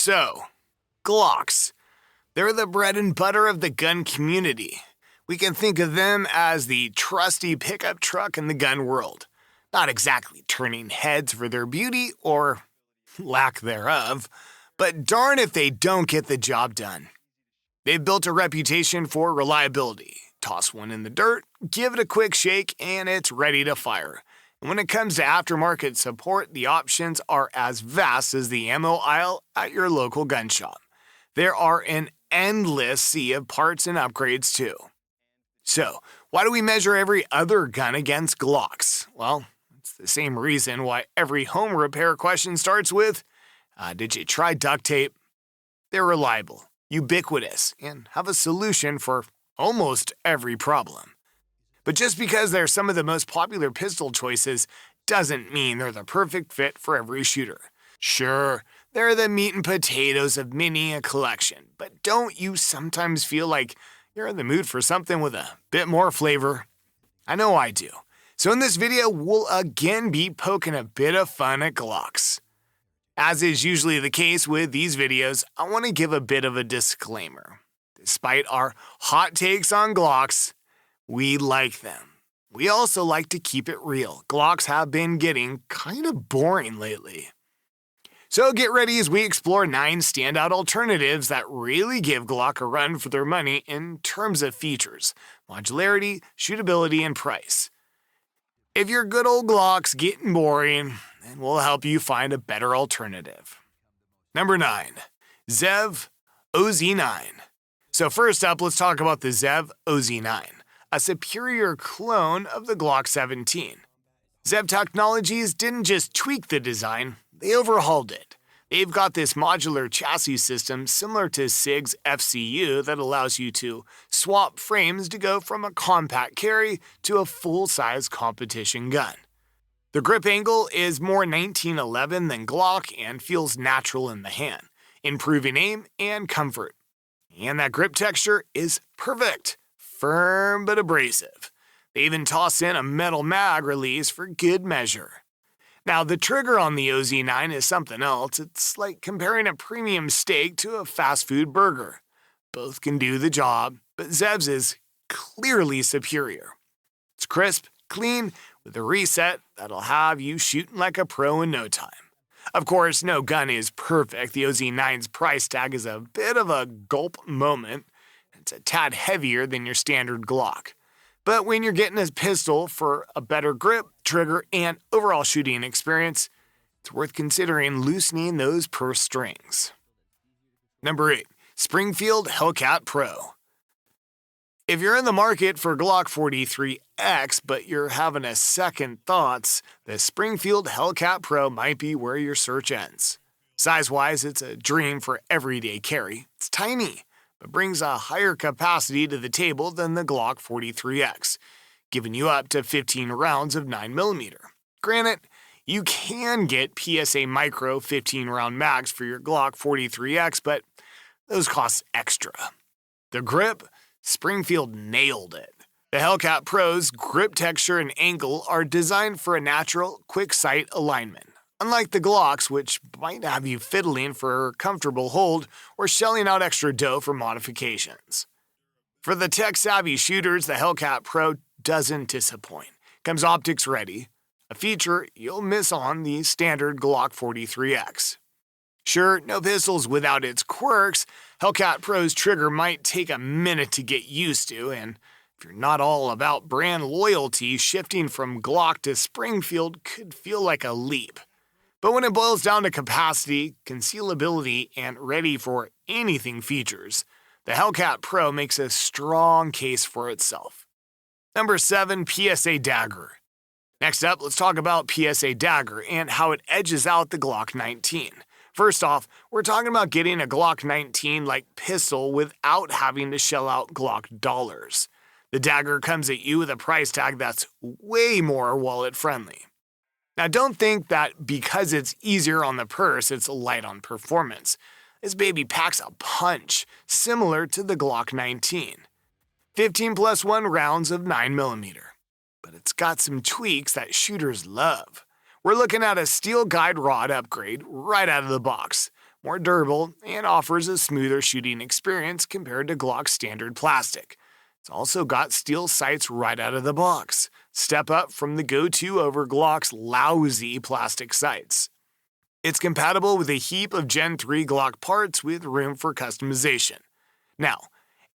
So, Glocks. They're the bread and butter of the gun community. We can think of them as the trusty pickup truck in the gun world. Not exactly turning heads for their beauty or lack thereof, but darn if they don't get the job done. They've built a reputation for reliability. Toss one in the dirt, give it a quick shake, and it's ready to fire. And when it comes to aftermarket support, the options are as vast as the ammo aisle at your local gun shop. There are an endless sea of parts and upgrades too. So, why do we measure every other gun against Glocks? Well, it's the same reason why every home repair question starts with, did you try duct tape? They're reliable, ubiquitous, and have a solution for almost every problem. But just because they're some of the most popular pistol choices doesn't mean they're the perfect fit for every shooter. Sure, they're the meat and potatoes of many a collection, but don't you sometimes feel like you're in the mood for something with a bit more flavor? I know I do. So in this video, we'll again be poking a bit of fun at Glocks. As is usually the case with these videos, I want to give a bit of a disclaimer. Despite our hot takes on Glocks, we like them. We also like to keep it real. Glocks have been getting kind of boring lately. So get ready as we explore 9 standout alternatives that really give Glock a run for their money in terms of features, modularity, shootability, and price. If your good old Glock's getting boring, then we'll help you find a better alternative. Number 9. Zev Oz-9. So first up, let's talk about the Zev Oz-9, a superior clone of the Glock 17. Zev Technologies didn't just tweak the design, they overhauled it. They've got this modular chassis system similar to Sig's FCU that allows you to swap frames to go from a compact carry to a full-size competition gun. The grip angle is more 1911 than Glock and feels natural in the hand, improving aim and comfort. And that grip texture is perfect, firm but abrasive. They even toss in a metal mag release for good measure. Now, the trigger on the Oz-9 is something else. It's like comparing a premium steak to a fast food burger. Both can do the job, but Zev's is clearly superior. It's crisp, clean, with a reset that'll have you shooting like a pro in no time. Of course, no gun is perfect. The Oz-9's price tag is a bit of a gulp moment. It's a tad heavier than your standard Glock. But when you're getting a pistol for a better grip, trigger, and overall shooting experience, it's worth considering loosening those purse strings. Number 8. Springfield Hellcat Pro. If you're in the market for Glock 43X, but you're having a second thoughts, the Springfield Hellcat Pro might be where your search ends. Size-wise, it's a dream for everyday carry. It's tiny, but brings a higher capacity to the table than the Glock 43X, giving you up to 15 rounds of 9mm. Granted, you can get PSA Micro 15-round mags for your Glock 43X, but those cost extra. The grip? Springfield nailed it. The Hellcat Pro's grip texture and angle are designed for a natural, quick sight alignment. Unlike the Glocks, which might have you fiddling for a comfortable hold or shelling out extra dough for modifications. For the tech-savvy shooters, the Hellcat Pro doesn't disappoint. Comes optics ready, a feature you'll miss on the standard Glock 43X. Sure, no pistols without its quirks. Hellcat Pro's trigger might take a minute to get used to, and if you're not all about brand loyalty, shifting from Glock to Springfield could feel like a leap. But when it boils down to capacity, concealability, and ready for anything features, the Hellcat Pro makes a strong case for itself. Number 7. PSA Dagger. Next up, let's talk about PSA Dagger and how it edges out the Glock 19. First off, we're talking about getting a Glock 19-like pistol without having to shell out Glock dollars. The Dagger comes at you with a price tag that's way more wallet-friendly. Now, don't think that because it's easier on the purse, it's light on performance. This baby packs a punch, similar to the Glock 19. 15 plus 1 rounds of 9mm. But it's got some tweaks that shooters love. We're looking at a steel guide rod upgrade right out of the box, more durable, and offers a smoother shooting experience compared to Glock's standard plastic. It's also got steel sights right out of the box. Step up from the go-to over Glock's lousy plastic sights. It's compatible with a heap of Gen 3 Glock parts with room for customization. Now,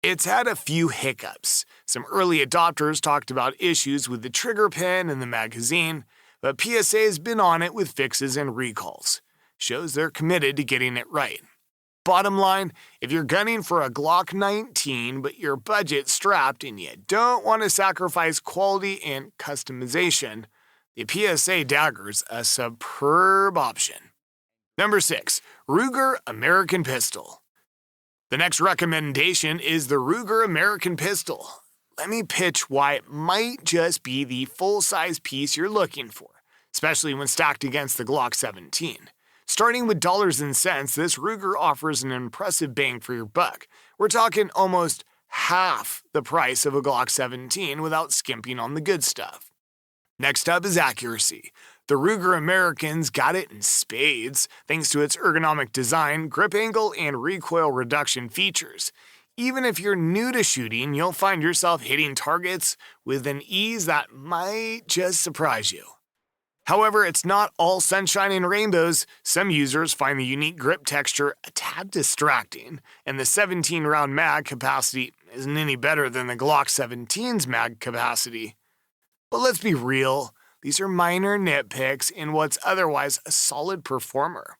it's had a few hiccups. Some early adopters talked about issues with the trigger pin and the magazine, but PSA has been on it with fixes and recalls. Shows they're committed to getting it right. Bottom line, if you're gunning for a Glock 19 but your budget's strapped and you don't want to sacrifice quality and customization, the PSA Dagger's a superb option. Number 6. Ruger American Pistol. The next recommendation is the Ruger American Pistol. Let me pitch why it might just be the full-size piece you're looking for, especially when stacked against the Glock 17. Starting with dollars and cents, this Ruger offers an impressive bang for your buck. We're talking almost half the price of a Glock 17 without skimping on the good stuff. Next up is accuracy. The Ruger Americans got it in spades, thanks to its ergonomic design, grip angle, and recoil reduction features. Even if you're new to shooting, you'll find yourself hitting targets with an ease that might just surprise you. However, it's not all sunshine and rainbows. Some users find the unique grip texture a tad distracting, and the 17-round mag capacity isn't any better than the Glock 17's mag capacity. But let's be real, these are minor nitpicks in what's otherwise a solid performer.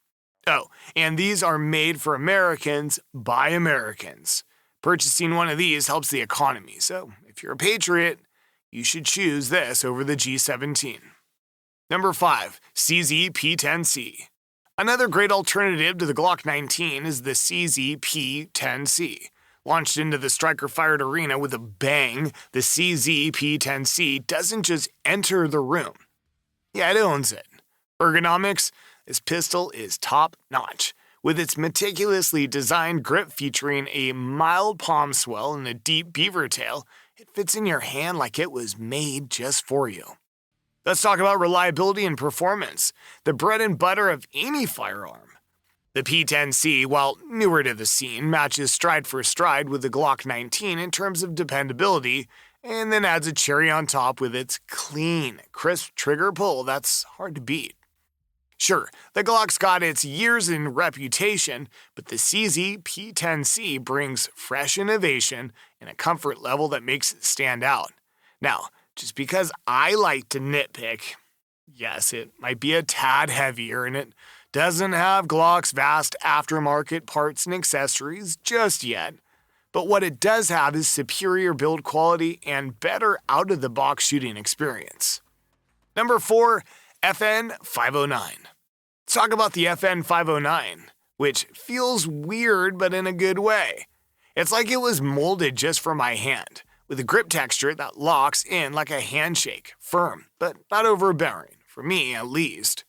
Oh, and these are made for Americans by Americans. Purchasing one of these helps the economy, so if you're a patriot, you should choose this over the G17. Number 5. CZ P10C. Another great alternative to the Glock 19 is the CZ P10C. Launched into the striker-fired arena with a bang, the CZ P10C doesn't just enter the room. Yeah, it owns it. Ergonomics, this pistol is top-notch. With its meticulously designed grip featuring a mild palm swell and a deep beaver tail, it fits in your hand like it was made just for you. Let's talk about reliability and performance, the bread and butter of any firearm. The P10C, while newer to the scene, matches stride for stride with the Glock 19 in terms of dependability, and then adds a cherry on top with its clean, crisp trigger pull that's hard to beat. Sure, the Glock's got its years in reputation, but the CZ P10C brings fresh innovation and a comfort level that makes it stand out. Now, just because I like to nitpick, yes, it might be a tad heavier and it doesn't have Glock's vast aftermarket parts and accessories just yet, but what it does have is superior build quality and better out-of-the-box shooting experience. Number 4, FN 509. Let's talk about the FN 509, which feels weird but in a good way. It's like it was molded just for my hand, with a grip texture that locks in like a handshake, firm, but not overbearing, for me at least.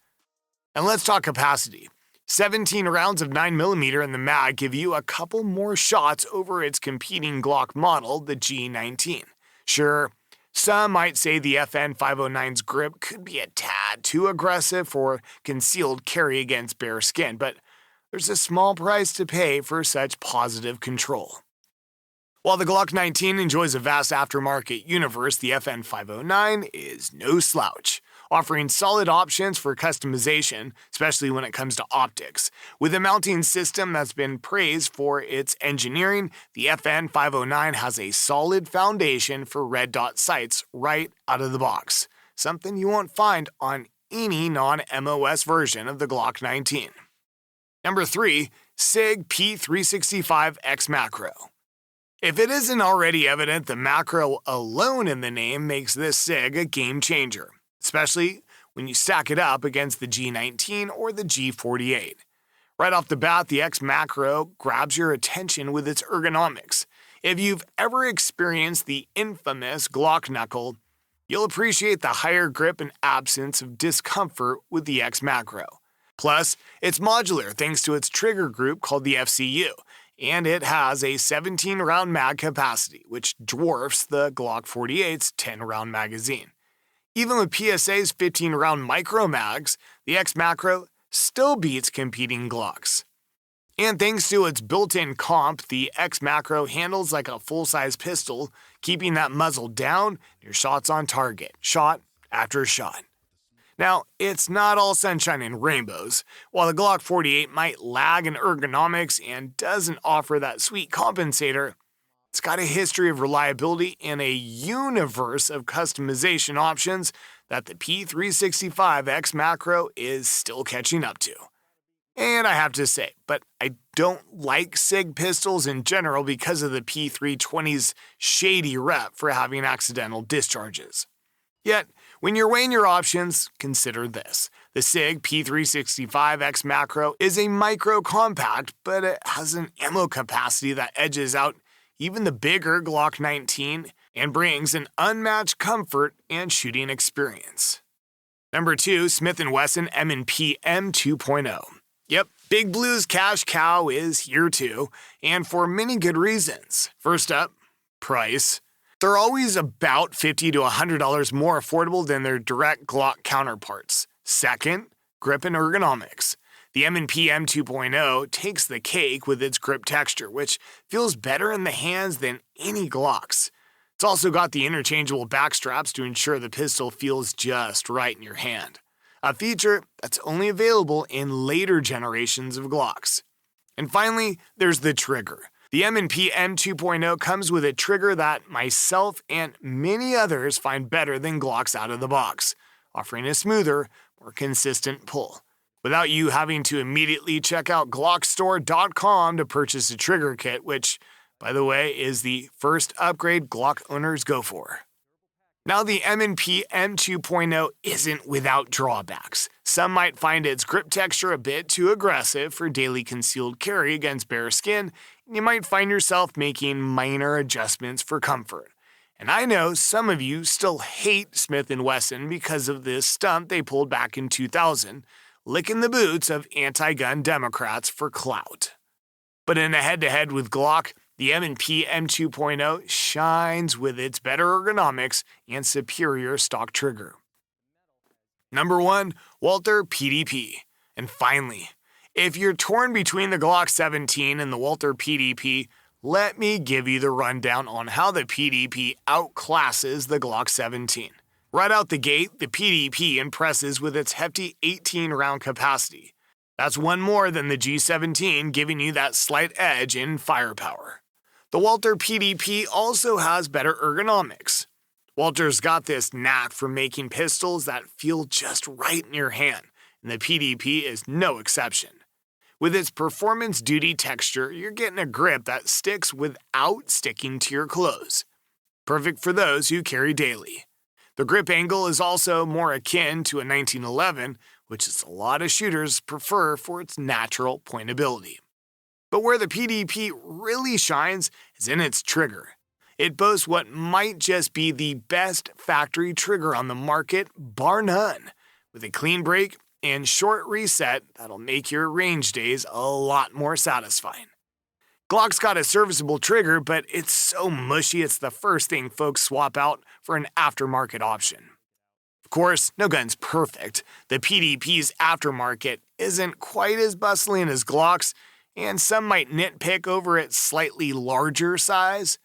And let's talk capacity. 17 rounds of 9mm in the mag give you a couple more shots over its competing Glock model, the G19. Sure, some might say the FN 509's grip could be a tad too aggressive for concealed carry against bare skin, but there's a small price to pay for such positive control. While the Glock 19 enjoys a vast aftermarket universe, the FN 509 is no slouch, offering solid options for customization, especially when it comes to optics. With a mounting system that's been praised for its engineering, the FN 509 has a solid foundation for red dot sights right out of the box, something you won't find on any non-MOS version of the Glock 19. Number 3, Sig P365X Macro. If it isn't already evident, the macro alone in the name makes this SIG a game changer, especially when you stack it up against the G19 or the G48. Right off the bat, the X Macro grabs your attention with its ergonomics. If you've ever experienced the infamous Glock knuckle, you'll appreciate the higher grip and absence of discomfort with the X Macro. Plus, it's modular thanks to its trigger group called the FCU, and it has a 17-round mag capacity, which dwarfs the Glock 48's 10-round magazine. Even with PSA's 15-round micro mags, the X Macro still beats competing Glocks. And thanks to its built-in comp, the X Macro handles like a full-size pistol, keeping that muzzle down and your shots on target, shot after shot. Now, it's not all sunshine and rainbows. While the Glock 48 might lag in ergonomics and doesn't offer that sweet compensator, it's got a history of reliability and a universe of customization options that the P365X Macro is still catching up to. And I have to say, but I don't like SIG pistols in general because of the P320's shady rep for having accidental discharges. Yet, when you're weighing your options, consider this. The Sig P365X Macro is a micro compact, but it has an ammo capacity that edges out even the bigger Glock 19 and brings an unmatched comfort and shooting experience. Number 2, Smith & Wesson M&P M2.0. Yep, Big Blue's cash cow is here too, and for many good reasons. First up, price. They're always about $50 to $100 more affordable than their direct Glock counterparts. Second, grip and ergonomics. The M&P M2.0 takes the cake with its grip texture, which feels better in the hands than any Glocks. It's also got the interchangeable back straps to ensure the pistol feels just right in your hand. A feature that's only available in later generations of Glocks. And finally, there's the trigger. The M&P M2.0 comes with a trigger that myself and many others find better than Glocks out of the box, offering a smoother, more consistent pull, without you having to immediately check out Glockstore.com to purchase a trigger kit, which, by the way, is the first upgrade Glock owners go for. Now, the M&P M2.0 isn't without drawbacks. Some might find its grip texture a bit too aggressive for daily concealed carry against bare skin, and you might find yourself making minor adjustments for comfort. And I know some of you still hate Smith & Wesson because of this stunt they pulled back in 2000, licking the boots of anti-gun Democrats for clout. But in a head-to-head with Glock, the M&P M2.0 shines with its better ergonomics and superior stock trigger. Number 1, Walther PDP. And finally, if you're torn between the Glock 17 and the Walther PDP, let me give you the rundown on how the PDP outclasses the Glock 17. Right out the gate, the PDP impresses with its hefty 18-round capacity. That's one more than the G17, giving you that slight edge in firepower. The Walther PDP also has better ergonomics. Walther's got this knack for making pistols that feel just right in your hand, and the PDP is no exception. With its performance duty texture, you're getting a grip that sticks without sticking to your clothes. Perfect for those who carry daily. The grip angle is also more akin to a 1911, which is a lot of shooters prefer for its natural pointability. But where the PDP really shines is in its trigger. It boasts what might just be the best factory trigger on the market, bar none, with a clean break and short reset that'll make your range days a lot more satisfying. Glock's got a serviceable trigger, but it's so mushy it's the first thing folks swap out for an aftermarket option. Of course, no gun's perfect. The PDP's aftermarket isn't quite as bustling as Glock's, and some might nitpick over its slightly larger size.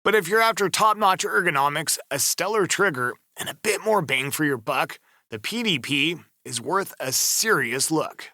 But if you're after top-notch ergonomics, a stellar trigger, and a bit more bang for your buck, the PDP is worth a serious look.